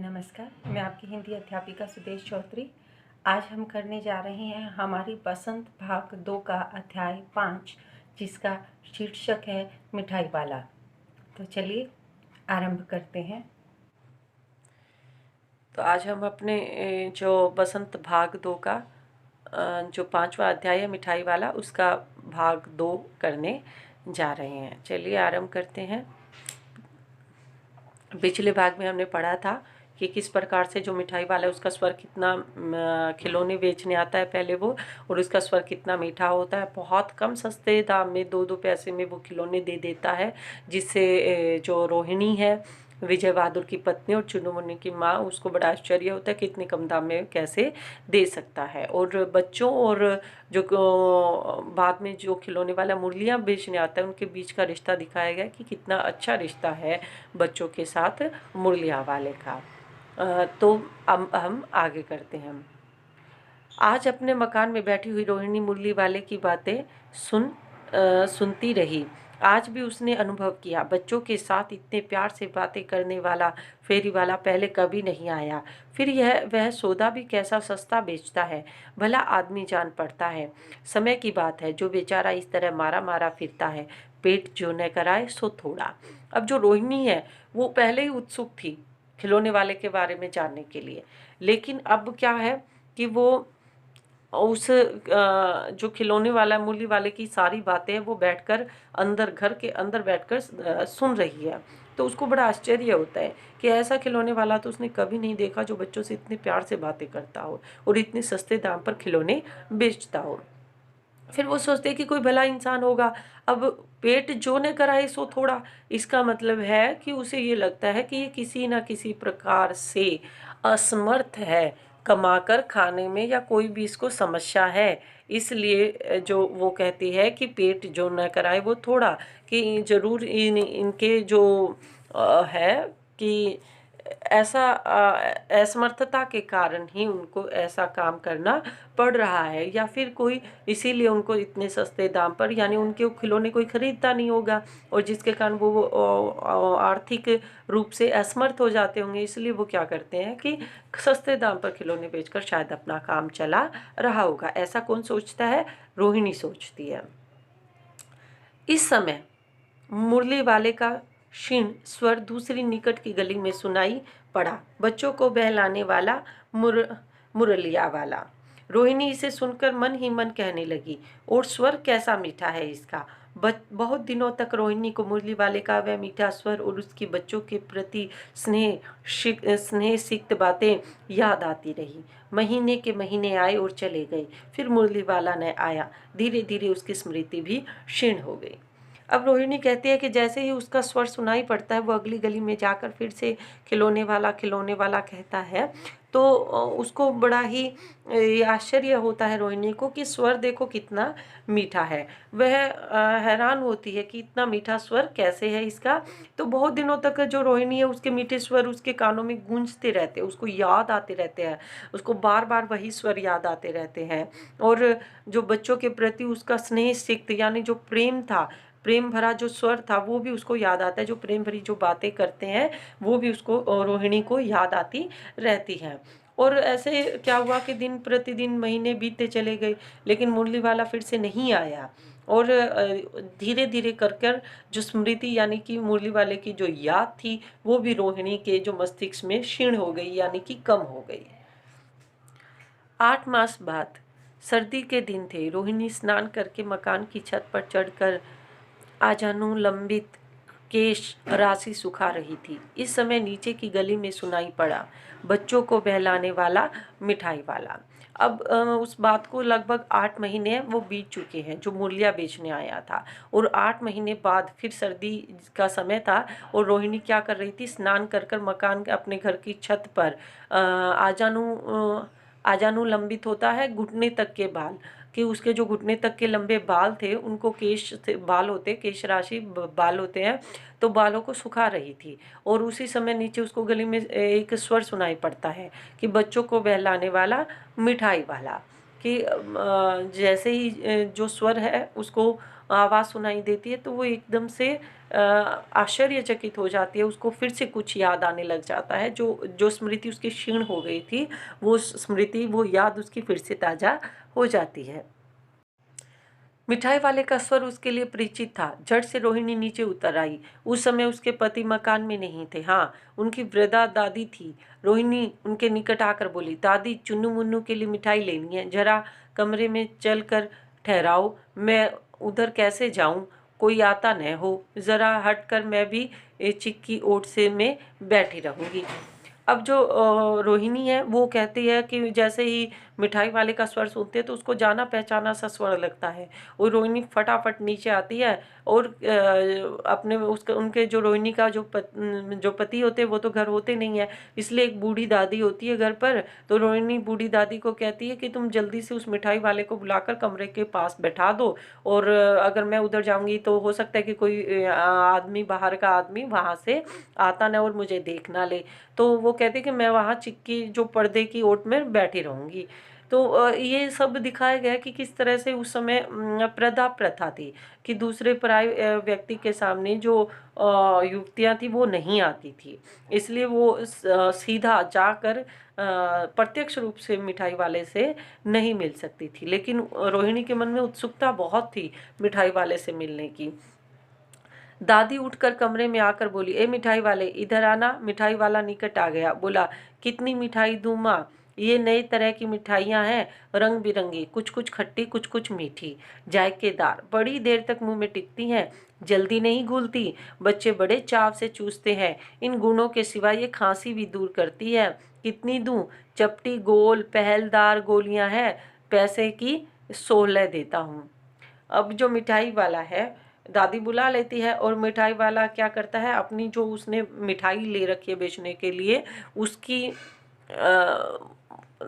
नमस्कार, मैं आपकी हिंदी अध्यापिका सुदेश चौधरी। आज हम करने जा रहे हैं हमारी बसंत भाग 2 का अध्याय 5, जिसका शीर्षक है मिठाई वाला। तो चलिए आरंभ करते हैं। तो आज हम अपने जो बसंत भाग 2 का जो 5वां अध्याय है मिठाई वाला, उसका भाग 2 करने जा रहे हैं। चलिए आरंभ करते हैं। पिछले भाग में हमने पढ़ा था कि किस प्रकार से जो मिठाई वाला है उसका स्वर कितना खिलौने बेचने आता है पहले वो, और उसका स्वर कितना मीठा होता है। बहुत कम सस्ते दाम में 2-2 पैसे में वो खिलौने दे देता है, जिससे जो रोहिणी है, विजय बहादुर की पत्नी और चुन्नू मुन्नी की माँ, उसको बड़ा आश्चर्य होता है कि इतने कम दाम में कैसे दे सकता है। और बच्चों और जो बाद में जो खिलौने वाला मुरलियाँ बेचने आता है उनके बीच का रिश्ता दिखाया गया कि कितना अच्छा रिश्ता है बच्चों के साथ मुरलिया वाले का। तो अब हम आगे करते हैं। आज अपने मकान में बैठी हुई रोहिणी मुरली वाले की बातें सुनती रही। आज भी उसने अनुभव किया, बच्चों के साथ इतने प्यार से बातें करने वाला फेरी वाला पहले कभी नहीं आया। फिर वह सौदा भी कैसा सस्ता बेचता है, भला आदमी जान पड़ता है। समय की बात है जो बेचारा इस तरह मारा मारा फिरता है, पेट जो न कराए सो थोड़ा। अब जो रोहिणी है वो पहले ही उत्सुक थी खिलौने वाले के बारे में जानने के लिए, लेकिन अब क्या है कि वो उस जो खिलौने वाला मूली वाले की सारी बातें वो बैठकर अंदर, घर के अंदर बैठकर सुन रही है। तो उसको बड़ा आश्चर्य होता है कि ऐसा खिलौने वाला तो उसने कभी नहीं देखा जो बच्चों से इतने प्यार से बातें करता हो और इतने सस्ते दाम पर खिलौने बेचता हो। फिर वो सोचते कि कोई भला इंसान होगा। अब पेट जो न कराए सो थोड़ा, इसका मतलब है कि उसे ये लगता है कि ये किसी न किसी प्रकार से असमर्थ है कमाकर खाने में, या कोई भी इसको समस्या है। इसलिए जो वो कहती है कि पेट जो न कराए वो थोड़ा, कि जरूर इनके जो है कि ऐसा असमर्थता के कारण ही उनको ऐसा काम करना पड़ रहा है, या फिर कोई इसीलिए उनको इतने सस्ते दाम पर, यानी उनके खिलौने कोई खरीदता नहीं होगा और जिसके कारण वो आर्थिक रूप से असमर्थ हो जाते होंगे। इसलिए वो क्या करते हैं कि सस्ते दाम पर खिलौने बेचकर शायद अपना काम चला रहा होगा। ऐसा कौन सोचता है? रोहिणी सोचती है। इस समय मुरली वाले का क्षीण स्वर दूसरी निकट की गली में सुनाई पड़ा, बच्चों को बहलाने वाला मुरलिया वाला। रोहिणी इसे सुनकर मन ही मन कहने लगी, और स्वर कैसा मीठा है इसका। बहुत दिनों तक रोहिणी को मुरली वाले का वह मीठा स्वर और उसकी बच्चों के प्रति स्नेह सिक्त बातें याद आती रही। महीने के महीने आए और चले गए, फिर मुरली वाला न आया। धीरे धीरे उसकी स्मृति भी क्षीण हो गई। अब रोहिणी कहती है कि जैसे ही उसका स्वर सुनाई पड़ता है वो अगली गली में जाकर फिर से खिलौने वाला कहता है। तो उसको बड़ा ही आश्चर्य होता है रोहिणी को कि स्वर देखो कितना मीठा है। वह हैरान होती है कि इतना मीठा स्वर कैसे है इसका। तो बहुत दिनों तक जो रोहिणी है उसके मीठे स्वर उसके कानों में गूंजते रहते हैं, उसको याद आते रहते हैं, उसको बार बार वही स्वर याद आते रहते हैं। और जो बच्चों के प्रति उसका स्नेह सिक्त यानी जो प्रेम था, प्रेम भरा जो स्वर था वो भी उसको याद आता है। जो प्रेम भरी जो बातें करते हैं वो भी उसको रोहिणी को याद आती रहती हैं। और ऐसे क्या हुआ कि दिन प्रतिदिन महीने बीतते चले गए, लेकिन मुरली वाला फिर से नहीं आया। और धीरे धीरे कर कर जो स्मृति यानी कि मुरली वाले की जो याद थी वो भी रोहिणी के जो मस्तिष्क में क्षीण हो गई, यानी कि कम हो गई। 8 मास बाद सर्दी के दिन थे। रोहिणी स्नान करके मकान की छत पर चढ़कर आजानुलंबित केश राशि सुखा रही थी। इस समय नीचे की गली में सुनाई पड़ा, बच्चों को बहलाने वाला मिठाई वाला। अब उस बात को लगभग 8 महीने वो बीत चुके हैं जो मुरलिया बेचने आया था, और 8 महीने बाद फिर सर्दी का समय था और रोहिणी क्या कर रही थी, स्नान कर कर मकान अपने घर की छत पर आजानुलंबित होता है घुटने तक के बाल, कि उसके जो घुटने तक के लंबे बाल थे उनको केश राशि बाल होते हैं, तो बालों को सुखा रही थी। और उसी समय नीचे उसको गली में एक स्वर सुनाई पड़ता है कि बच्चों को बहलाने वाला मिठाई वाला। कि जैसे ही जो स्वर है उसको आवाज़ सुनाई देती है तो वो एकदम से आश्चर्यचकित हो जाती है। उसको फिर से कुछ याद आने लग जाता है, जो जो स्मृति उसकी क्षीण हो गई थी, वो स्मृति, वो याद उसकी फिर से ताज़ा हो जाती है। मिठाई वाले का स्वर उसके लिए परिचित था। झट से रोहिणी नीचे उतर आई। उस समय उसके पति मकान में नहीं थे। हाँ, उनकी वृद्धा दादी थी। रोहिणी उनके निकट आकर बोली, दादी, चुन्नू मुन्नू के लिए मिठाई लेनी है, जरा कमरे में चल कर ठहराओ। मैं उधर कैसे जाऊं? कोई आता न हो। जरा हट कर मैं भी चिक्की ओट से में बैठी रहूंगी। अब जो रोहिणी है वो कहती है कि जैसे ही मिठाई वाले का स्वर सुनते हैं तो उसको जाना पहचाना सा स्वर लगता है। और रोहिणी फटाफट नीचे आती है और अपने उसका उनके जो रोहिणी का जो पति होते हैं वो तो घर होते नहीं है, इसलिए एक बूढ़ी दादी होती है घर पर। तो रोहिणी बूढ़ी दादी को कहती है कि तुम जल्दी से उस मिठाई वाले को बुलाकर कमरे के पास बैठा दो, और अगर मैं उधर जाऊंगी तो हो सकता है कि कोई आदमी, बाहर का आदमी वहां से आता ना और मुझे देख ना ले। तो वो कहते कि मैं वहाँ चिक्की जो पर्दे की ओट में बैठी रहूंगी। तो ये सब दिखाया गया कि किस तरह से उस समय प्रथा प्रथा थी कि दूसरे पराये व्यक्ति के सामने जो युवतियां थी वो नहीं आती थी। इसलिए वो सीधा जाकर प्रत्यक्ष रूप से मिठाई वाले से नहीं मिल सकती थी। लेकिन रोहिणी के मन में उत्सुकता बहुत थी मिठाई वाले से मिलने की। दादी उठकर कमरे में आकर बोली, ए मिठाई वाले, इधर आना। मिठाई वाला निकट आ गया। बोला, कितनी मिठाई दूं माँ? ये नई तरह की मिठाइयाँ हैं, रंग बिरंगी, कुछ कुछ खट्टी, कुछ कुछ मीठी, जायकेदार, बड़ी देर तक मुंह में टिकती हैं, जल्दी नहीं घुलती। बच्चे बड़े चाव से चूसते हैं। इन गुणों के सिवा ये खांसी भी दूर करती है। कितनी दूं? चपटी गोल पहलदार गोलियां हैं, पैसे की 16 देता हूँ। अब जो मिठाई वाला है, दादी बुला लेती है और मिठाई वाला क्या करता है, अपनी जो उसने मिठाई ले रखी है बेचने के लिए, उसकी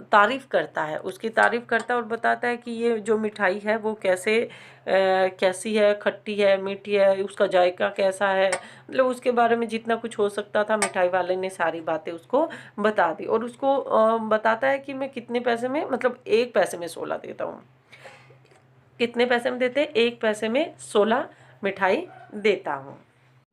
तारीफ करता है, उसकी तारीफ करता है और बताता है कि ये जो मिठाई है वो कैसी है, खट्टी है, मीठी है, उसका जायका कैसा है। मतलब उसके बारे में जितना कुछ हो सकता था मिठाई वाले ने सारी बातें उसको बता दी। और उसको बताता है कि मैं कितने पैसे में, मतलब 1 पैसे में 16 देता हूँ। कितने पैसे में देते? 1 पैसे में 16 मिठाई देता हूँ।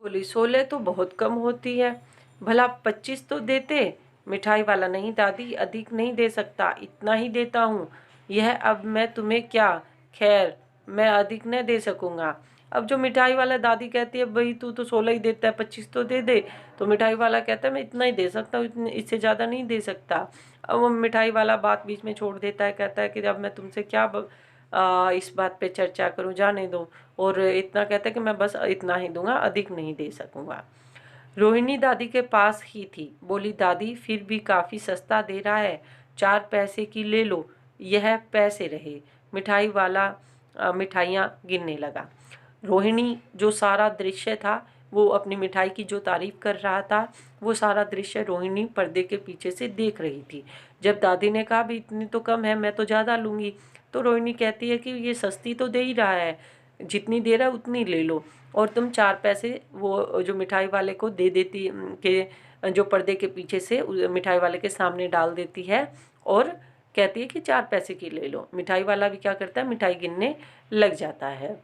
बोली, 16 तो बहुत कम होती है, भला 25 तो देते। मिठाई वाला, नहीं दादी, अधिक नहीं दे सकता, इतना ही देता हूँ। यह अब मैं तुम्हें क्या, खैर मैं अधिक न दे सकूंगा। अब जो मिठाई वाला, दादी कहती है, भाई तू तो 16 ही देता है, 25 तो दे दे। तो मिठाई वाला कहता है, मैं इतना ही दे सकता हूँ, इससे ज़्यादा नहीं दे सकता। अब वो मिठाई वाला बात बीच में छोड़ देता है, कहता है कि अब मैं तुमसे क्या इस बात पे चर्चा करूं, जाने दो। और इतना कहता है कि मैं बस इतना ही दूंगा, अधिक नहीं दे सकूंगा। रोहिणी दादी के पास ही थी। बोली, दादी फिर भी काफ़ी सस्ता दे रहा है, 4 पैसे की ले लो, यह पैसे रहे। मिठाई वाला मिठाइयाँ गिनने लगा। रोहिणी जो सारा दृश्य था, वो अपनी मिठाई की जो तारीफ कर रहा था, वो सारा दृश्य रोहिणी पर्दे के पीछे से देख रही थी। जब दादी ने कहा, भी इतनी तो कम है, मैं तो ज़्यादा लूँगी, तो रोहिणी कहती है कि ये सस्ती तो दे ही रहा है, जितनी दे रहा है उतनी ले लो। और तुम 4 पैसे वो जो मिठाई वाले को दे देती, के जो पर्दे के पीछे से मिठाई वाले के सामने डाल देती है और कहती है कि 4 पैसे की ले लो। मिठाई वाला भी क्या करता है, मिठाई गिनने लग जाता है।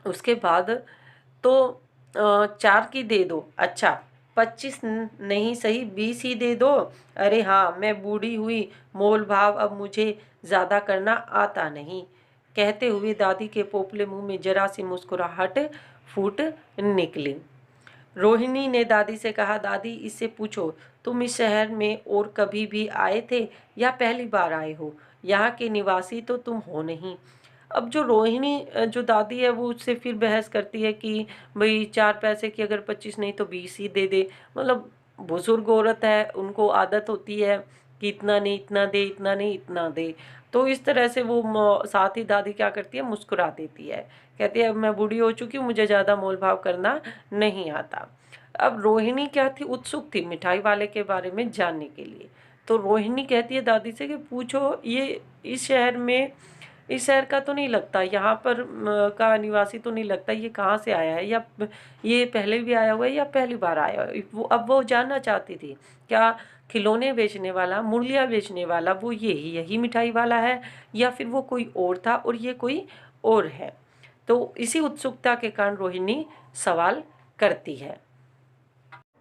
उसके बाद तो 4 की दे दो। अच्छा, 25 नहीं सही, 20 ही दे दो। अरे हाँ, मैं बूढ़ी हुई, मोल भाव अब मुझे ज़्यादा करना आता नहीं। कहते हुए दादी के पोपले मुंह में जरा सी मुस्कुराहट फूट निकली। रोहिणी ने दादी से कहा, दादी इससे पूछो, तुम इस शहर में और कभी भी आए थे या पहली बार आए हो? यहाँ के निवासी तो तुम हो नहीं। अब जो रोहिणी जो दादी है वो उससे फिर बहस करती है कि भाई 4 पैसे की अगर 25 नहीं तो 20 ही दे दे। मतलब बुजुर्ग औरत है, उनको आदत होती है कि इतना नहीं इतना दे, इतना नहीं इतना दे। तो इस तरह से वो साथ ही दादी क्या करती है, मुस्कुरा देती है, कहती है अब मैं बूढ़ी हो चुकी हूँ, मुझे ज़्यादा मोल भाव करना नहीं आता। अब रोहिणी क्या थी, उत्सुक थी मिठाई वाले के बारे में जानने के लिए। तो रोहिणी कहती है दादी से कि पूछो, ये इस शहर का तो नहीं लगता, यहाँ पर का निवासी तो नहीं लगता, ये कहाँ से आया है, या ये पहले भी आया हुआ है या पहली बार आया है। वो जानना चाहती थी, क्या खिलौने बेचने वाला, मुरलिया बेचने वाला वो यही मिठाई वाला है, या फिर वो कोई और था और ये कोई और है। तो इसी उत्सुकता के कारण रोहिणी सवाल करती है।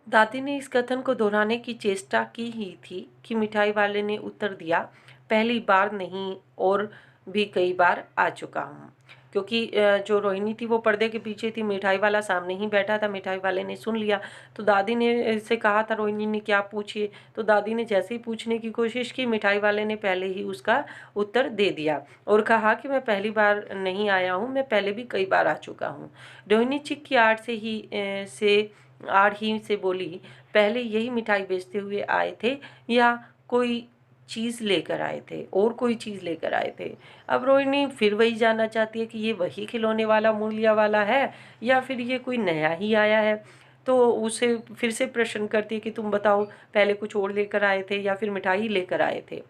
दादी ने इस कथन को दोहराने की चेष्टा की ही थी कि मिठाई वाले ने उत्तर दिया, पहली बार नहीं और भी कई बार आ चुका हूँ। क्योंकि जो रोहिणी थी वो पर्दे के पीछे थी, मिठाई वाला सामने ही बैठा था। मिठाई वाले ने सुन लिया तो दादी ने इससे कहा था रोहिणी ने क्या पूछिए, तो दादी ने जैसे ही पूछने की कोशिश की, मिठाई वाले ने पहले ही उसका उत्तर दे दिया और कहा कि मैं पहली बार नहीं आया हूँ, मैं पहले भी कई बार आ चुका हूँ। रोहिणी चिक की आड़ ही से बोली, पहले यही मिठाई बेचते हुए आए थे या कोई चीज़ लेकर आए थे, और कोई चीज़ लेकर आए थे। अब रोहिणी फिर वही जानना चाहती है कि ये वही खिलौने वाला मूलिया वाला है या फिर ये कोई नया ही आया है। तो उसे फिर से प्रश्न करती है कि तुम बताओ, पहले कुछ और लेकर आए थे या फिर मिठाई लेकर आए थे।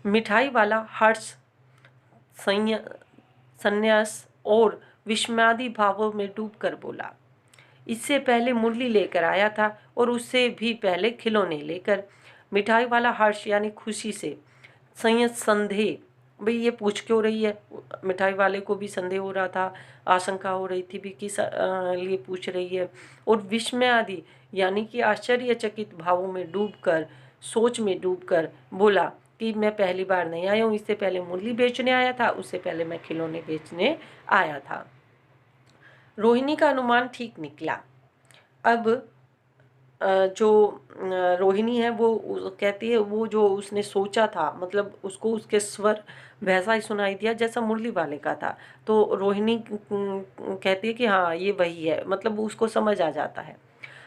मिठाई वाला हर्ष, संन्यास और विस्मयादि भावों में डूबकर बोला, इससे पहले मुरली लेकर आया था और उससे भी पहले खिलौने लेकर। मिठाई वाला हर्ष यानी खुशी से, संदेह, भाई ये पूछ क्यों रही है। मिठाई वाले को भी संदेह हो रहा था, आशंका हो रही थी भी किस लिए पूछ रही है। और विस्मय आदि यानी कि आश्चर्यचकित भावों में डूबकर, सोच में डूबकर बोला कि मैं पहली बार नहीं आया हूँ, इससे पहले मुरली बेचने आया था, उससे पहले मैं खिलौने बेचने आया था। रोहिणी का अनुमान ठीक निकला। अब जो रोहिणी है वो कहती है, वो जो उसने सोचा था, मतलब उसको उसके स्वर वैसा ही सुनाई दिया जैसा मुरली वाले का था। तो रोहिणी कहती है कि हाँ ये वही है, मतलब उसको समझ आ जाता है।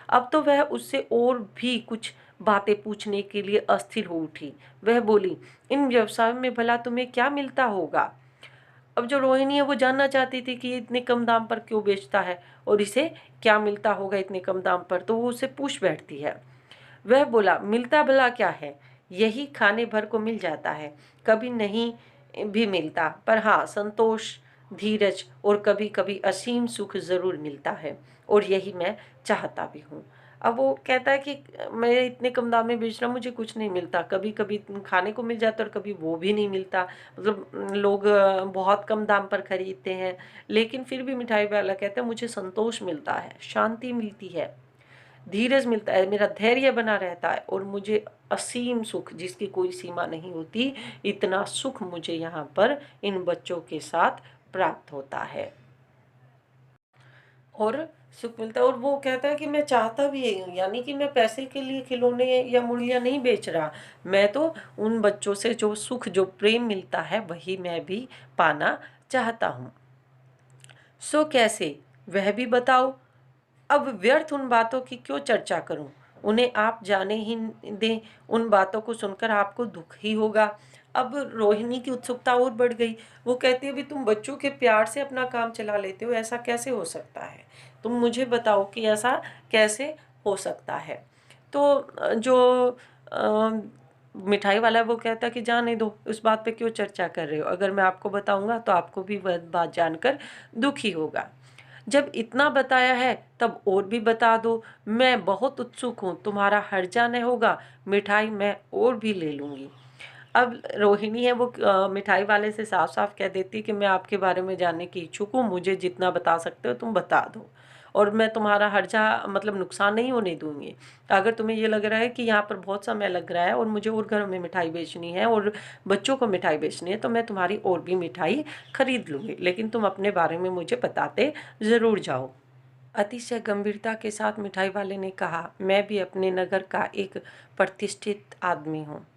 अब तो वह उससे और भी कुछ बातें पूछने के लिए अस्थिर हो उठी। वह बोली, इन व्यवसायों में भला तुम्हें क्या मिलता होगा। अब जो रोहिणी है वो जानना चाहती थी कि ये इतने कम दाम पर क्यों बेचता है और इसे क्या मिलता होगा इतने कम दाम पर, तो वो उसे पूछ बैठती है। वह बोला, मिलता भला क्या है, यही खाने भर को मिल जाता है, कभी नहीं भी मिलता, पर हाँ संतोष, धीरज और कभी कभी असीम सुख जरूर मिलता है, और यही मैं चाहता भी हूँ। अब वो कहता है कि मैं इतने कम दाम में बेच रहा हूँ, मुझे कुछ नहीं मिलता, कभी कभी खाने को मिल जाता है और कभी वो भी नहीं मिलता। मतलब लोग बहुत कम दाम पर खरीदते हैं, लेकिन फिर भी मिठाई वाला कहता है मुझे संतोष मिलता है, शांति मिलती है, धीरज मिलता है, मेरा धैर्य बना रहता है, और मुझे असीम सुख जिसकी कोई सीमा नहीं होती, इतना सुख मुझे यहाँ पर इन बच्चों के साथ प्राप्त होता है और सुख मिलता है। और वो कहता है कि मैं चाहता भी हूँ, यानी कि मैं पैसे के लिए खिलौने या मुरलियाँ नहीं बेच रहा, मैं तो उन बच्चों से जो सुख, जो प्रेम मिलता है वही मैं भी पाना चाहता हूँ। सो कैसे, वह भी बताओ। अब व्यर्थ उन बातों की क्यों चर्चा करूं, उन्हें आप जाने ही दें, उन बातों को सुनकर आपको दुख ही होगा। अब रोहिणी की उत्सुकता और बढ़ गई। वो कहती है भी तुम बच्चों के प्यार से अपना काम चला लेते हो, ऐसा कैसे हो सकता है, तुम मुझे बताओ कि ऐसा कैसे हो सकता है। तो जो मिठाई वाला है वो कहता है कि जाने दो, उस बात पे क्यों चर्चा कर रहे हो, अगर मैं आपको बताऊंगा तो आपको भी वह बात जानकर दुखी होगा। जब इतना बताया है तब और भी बता दो, मैं बहुत उत्सुक हूँ, तुम्हारा हर्जा नहीं होगा, मिठाई मैं और भी ले लूँगी। अब रोहिणी है वो मिठाई वाले से साफ साफ कह देती है कि मैं आपके बारे में जानने की इच्छुक हूँ, मुझे जितना बता सकते हो तुम बता दो, और मैं तुम्हारा हर्जा मतलब नुकसान नहीं होने दूंगी। अगर तुम्हें ये लग रहा है कि यहाँ पर बहुत समय लग रहा है और मुझे और घरों में मिठाई बेचनी है और बच्चों को मिठाई बेचनी है, तो मैं तुम्हारी और भी मिठाई खरीद लूँगी, लेकिन तुम अपने बारे में मुझे बताते ज़रूर जाओ। अतिशय गंभीरता के साथ मिठाई वाले ने कहा, मैं भी अपने नगर का एक प्रतिष्ठित आदमी हूँ।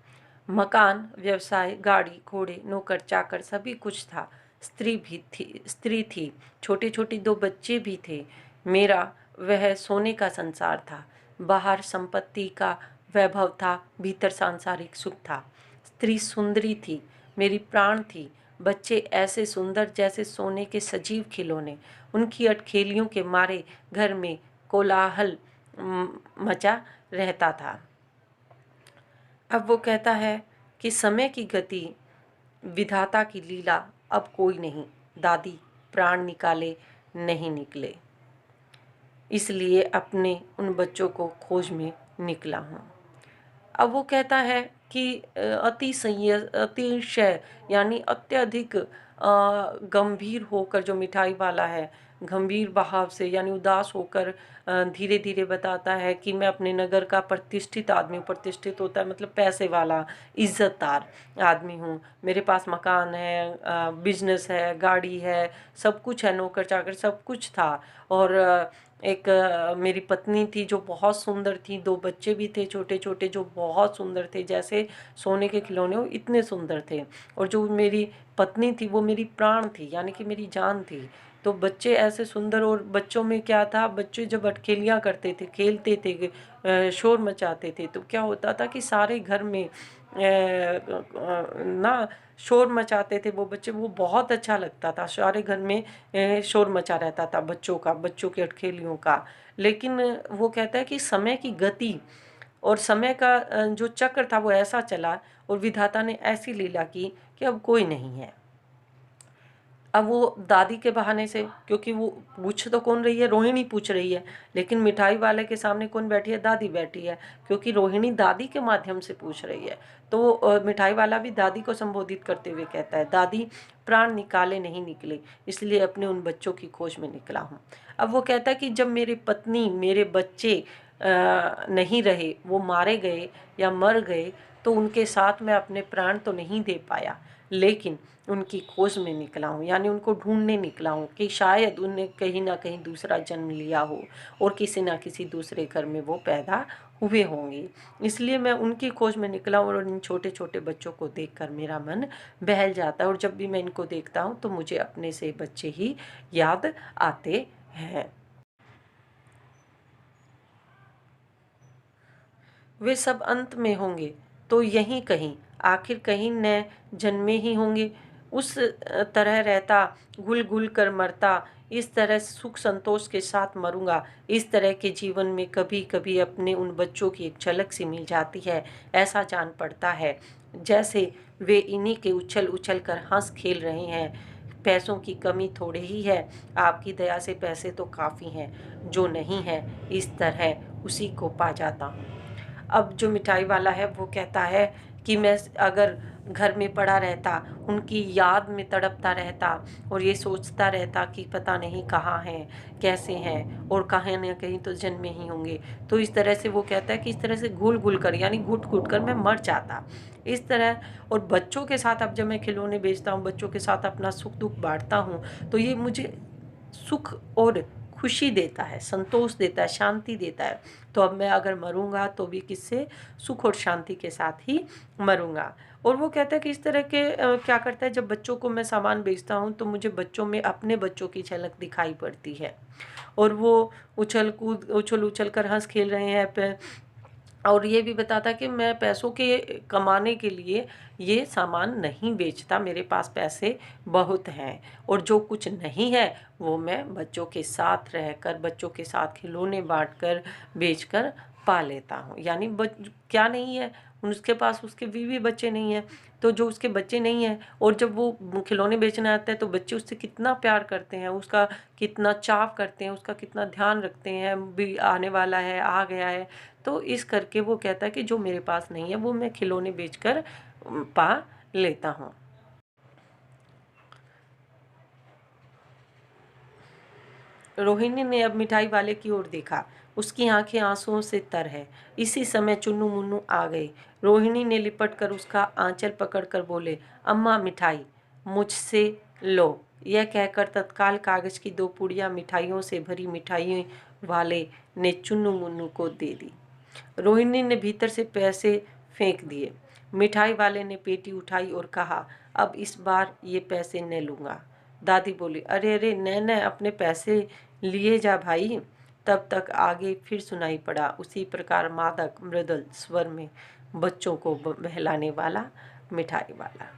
मकान, व्यवसाय, गाड़ी घोड़े, नौकर चाकर सभी कुछ था। स्त्री थी, छोटे छोटे दो बच्चे भी थे। मेरा वह सोने का संसार था। बाहर संपत्ति का वैभव था, भीतर सांसारिक सुख था। स्त्री सुंदरी थी, मेरी प्राण थी। बच्चे ऐसे सुंदर जैसे सोने के सजीव खिलौने। उनकी अटखेलियों के मारे घर में कोलाहल मचा रहता था। अब वो कहता है कि समय की गति, विधाता की लीला, अब कोई नहीं। दादी, प्राण निकाले नहीं निकले, इसलिए अपने उन बच्चों को खोज में निकला हूँ। अब वो कहता है कि अतिशय यानी अत्यधिक गंभीर होकर जो मिठाई वाला है, गंभीर भाव से यानी उदास होकर धीरे धीरे बताता है कि मैं अपने नगर का प्रतिष्ठित आदमी हूँ। प्रतिष्ठित होता है मतलब पैसे वाला, इज्जतदार आदमी हूँ, मेरे पास मकान है, बिजनेस है, गाड़ी है, सब कुछ है, नौकर चाकर सब कुछ था। और एक मेरी पत्नी थी जो बहुत सुंदर थी, 2 बच्चे भी थे छोटे छोटे जो बहुत सुंदर थे, जैसे सोने के खिलौने हो इतने सुंदर थे। और जो मेरी पत्नी थी वो मेरी प्राण थी, यानी कि मेरी जान थी। तो बच्चे ऐसे सुंदर, और बच्चों में क्या था, बच्चे जब अटखेलियाँ करते थे, खेलते थे, शोर मचाते थे, तो क्या होता था कि सारे घर में ना शोर मचाते थे वो बच्चे, वो बहुत अच्छा लगता था। सारे घर में शोर मचा रहता था बच्चों का, बच्चों की अटखेलियों का। लेकिन वो कहता है कि समय की गति और समय का जो चक्र था वो ऐसा चला, और विधाता ने ऐसी लीला की कि अब कोई नहीं है। अब वो दादी के बहाने से, क्योंकि वो पूछ तो कौन रही है, रोहिणी पूछ रही है, लेकिन मिठाई वाले के सामने कौन बैठी है, दादी बैठी है, क्योंकि रोहिणी दादी के माध्यम से पूछ रही है। तो मिठाई वाला भी दादी को संबोधित करते हुए कहता है, दादी प्राण निकाले नहीं निकले, इसलिए अपने उन बच्चों की खोज में निकला हूँ। अब वो कहता है कि जब मेरे पत्नी मेरे बच्चे नहीं रहे, वो मारे गए या मर गए, तो उनके साथ मैं अपने प्राण तो नहीं दे पाया, लेकिन उनकी खोज में निकला हूँ, यानी उनको ढूंढने निकला हूँ कि शायद उन्हें कहीं ना कहीं दूसरा जन्म लिया हो और किसी ना किसी दूसरे घर में वो पैदा हुए होंगे। इसलिए मैं उनकी खोज में निकला हूँ, और इन छोटे छोटे बच्चों को देखकर मेरा मन बहल जाता है, और जब भी मैं इनको देखता हूँ तो मुझे अपने से बच्चे ही याद आते हैं। वे सब अंत में होंगे तो यहीं कहीं, आखिर कहीं न जन्मे ही होंगे। उस तरह रहता, घुल घुल कर मरता, इस तरह सुख संतोष के साथ मरूंगा। इस तरह के जीवन में कभी कभी अपने उन बच्चों की एक झलक सी मिल जाती है। ऐसा जान पड़ता है जैसे वे इन्हीं के उछल उछल कर हंस खेल रहे हैं। पैसों की कमी थोड़े ही है, आपकी दया से पैसे तो काफ़ी हैं, जो नहीं है इस तरह उसी को पा जाता हूँ। अब जो मिठाई वाला है वो कहता है कि मैं अगर घर में पड़ा रहता, उनकी याद में तड़पता रहता, और ये सोचता रहता कि पता नहीं कहाँ हैं, कैसे हैं, और कहीं ना कहीं तो जन्मे ही होंगे, तो इस तरह से वो कहता है कि इस तरह से घुल घुल कर यानी घुट घुट कर मैं मर जाता इस तरह। और बच्चों के साथ अब जब मैं खिलौने बेचता हूँ, बच्चों के साथ अपना सुख दुख बांटता हूँ, तो ये मुझे सुख और खुशी देता है, संतोष देता है, शांति देता है। तो अब मैं अगर मरूंगा तो भी किससे, सुख और शांति के साथ ही मरूंगा। और वो कहता है कि इस तरह के क्या करता है, जब बच्चों को मैं सामान बेचता हूँ तो मुझे बच्चों में अपने बच्चों की झलक दिखाई पड़ती है, और वो उछल उछल कर हंस खेल रहे हैं और ये भी बताता कि मैं पैसों के कमाने के लिए ये सामान नहीं बेचता, मेरे पास पैसे बहुत हैं, और जो कुछ नहीं है वो मैं बच्चों के साथ रहकर, बच्चों के साथ खिलौने बांटकर बेचकर पा लेता हूँ। यानी क्या नहीं है, उसके पास उसके बीवी बच्चे नहीं हैं, तो जो उसके बच्चे नहीं हैं, और जब वो खिलौने बेचने आता है तो बच्चे उससे कितना प्यार करते हैं, उसका कितना चाव करते हैं, उसका कितना ध्यान रखते हैं, भी आने वाला है, आ गया है। तो इस करके वो कहता है कि जो मेरे पास नहीं है वो मैं खिलौने बेचकर पा लेता हूँ। रोहिणी ने अब मिठाई वाले की ओर देखा, उसकी आंखें आंसुओं से तर है। इसी समय चुन्नू मुन्नू आ गए। रोहिणी ने लिपट कर उसका आंचल पकड़कर बोले, अम्मा मिठाई मुझसे लो। यह कहकर तत्काल कागज की 2 पुड़िया मिठाइयों से भरी मिठाई वाले ने चुन्नू मुन्नू को दे दी। रोहिणी ने भीतर से पैसे फेंक दिए। मिठाई वाले ने पेटी उठाई और कहा, अब इस बार ये पैसे न लूँगा। दादी बोली, अरे अरे न न, अपने पैसे लिए जा भाई। तब तक आगे फिर सुनाई पड़ा उसी प्रकार मादक मृदुल स्वर में बच्चों को बहलाने वाला मिठाई वाला।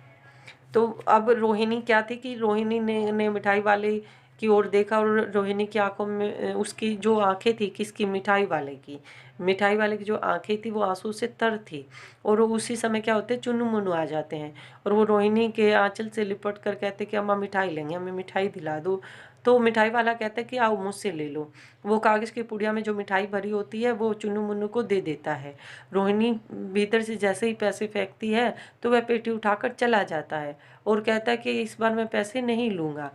तो अब रोहिणी क्या थी कि रोहिणी ने मिठाई वाले की ओर देखा, और रोहिणी की आंखों में उसकी जो आंखें थी, किसकी, मिठाई वाले की, मिठाई वाले की जो आंखें थी वो आंसू से तर थी। और उसी समय क्या होते हैं, चुन्नू मुन्नू आ जाते हैं, और वो रोहिणी के आंचल से लिपट कर कहते कि अम्मा मिठाई लेंगे, हमें मिठाई दिला दो। तो मिठाई वाला कहता है कि आओ मुझसे ले लो। वो कागज़ की पुड़िया में जो मिठाई भरी होती है वो चुन्नू मुन्नू को दे देता है। रोहिणी भीतर से जैसे ही पैसे फेंकती है तो वह पेटी उठाकर चला जाता है और कहता है कि इस बार मैं पैसे नहीं लूँगा।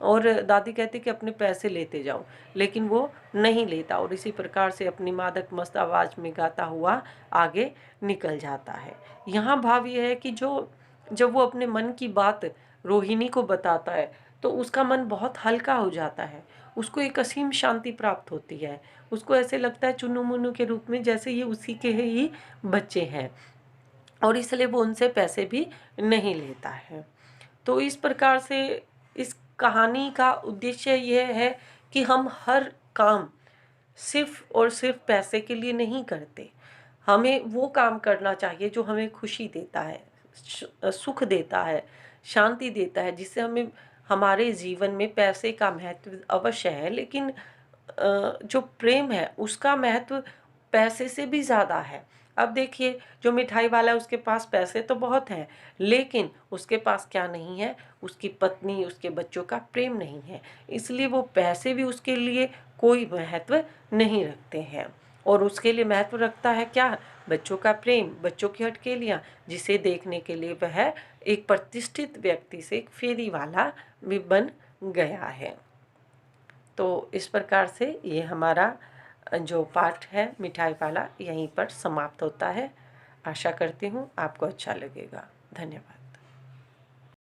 और दादी कहती कि अपने पैसे लेते जाओ, लेकिन वो नहीं लेता और इसी प्रकार से अपनी मादक मस्त आवाज़ में गाता हुआ आगे निकल जाता है। यहाँ भाव ये है कि जब वो अपने मन की बात रोहिणी को बताता है तो उसका मन बहुत हल्का हो जाता है, उसको एक असीम शांति प्राप्त होती है। उसको ऐसे लगता है चुन्नू मुन्नू के रूप में जैसे ये उसी के ही बच्चे हैं, और इसलिए वो उनसे पैसे भी नहीं लेता है। तो इस प्रकार से इस कहानी का उद्देश्य यह है कि हम हर काम सिर्फ और सिर्फ पैसे के लिए नहीं करते। हमें वो काम करना चाहिए जो हमें खुशी देता है, सुख देता है, शांति देता है, जिससे हमें हमारे जीवन में पैसे का महत्व अवश्य है, लेकिन जो प्रेम है उसका महत्व पैसे से भी ज़्यादा है। अब देखिए, जो मिठाई वाला है उसके पास पैसे तो बहुत हैं, लेकिन उसके पास क्या नहीं है, उसकी पत्नी, उसके बच्चों का प्रेम नहीं है। इसलिए वो पैसे भी उसके लिए कोई महत्व नहीं रखते हैं, और उसके लिए महत्व रखता है क्या? बच्चों का प्रेम, बच्चों की हथकलियाँ, जिसे देखने के लिए वह एक प्रतिष्ठित व्यक्ति से एक फेरी वाला भी बन गया है। तो इस प्रकार से ये हमारा जो पाठ है मिठाई वाला यहीं पर समाप्त होता है। आशा करती हूँ आपको अच्छा लगेगा। धन्यवाद।